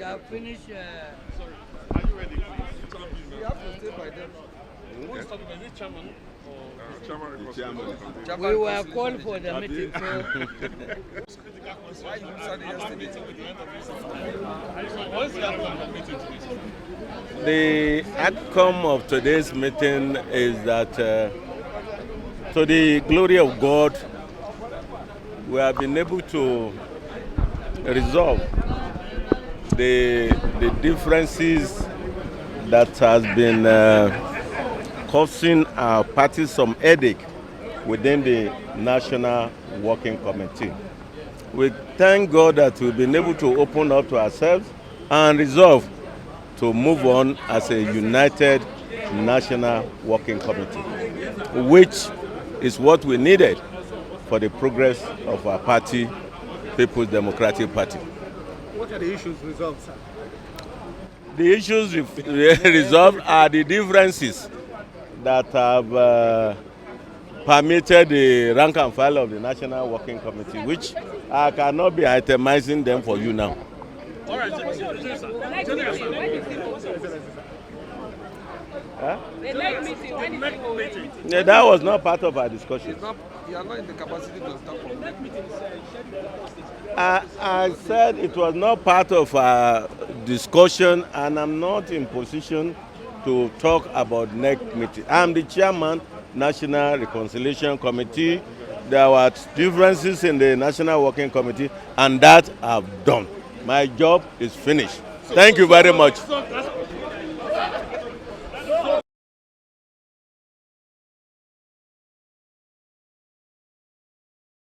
You have finished. Sorry. Are you ready? You have to stay by them. Who is talking? Is it chairman? We were called for the meeting, so why you started yesterday? What is the outcome of the meeting today? The outcome of today's meeting is that, to the glory of God, we have been able to resolve the differences that has been causing our party some headache within the National Working Committee. We thank God that we've been able to open up to ourselves and resolve to move on as a united National Working Committee, which is what we needed for the progress of our party, People's Democratic Party. What are the issues resolved, sir? The issues resolved are the differences that have permitted the rank and file of the National Working Committee, which I cannot be itemizing them for you now. All right, Huh? The next meeting, when is it going? Yeah, that was not part of our discussion. you are not in the capacity to start from. I said it was not part of our discussion, and I'm not in position to talk about next meeting. I'm the chairman, National Reconciliation Committee. There were differences in the National Working Committee, and that I've done. My job is finished. Thank you very much.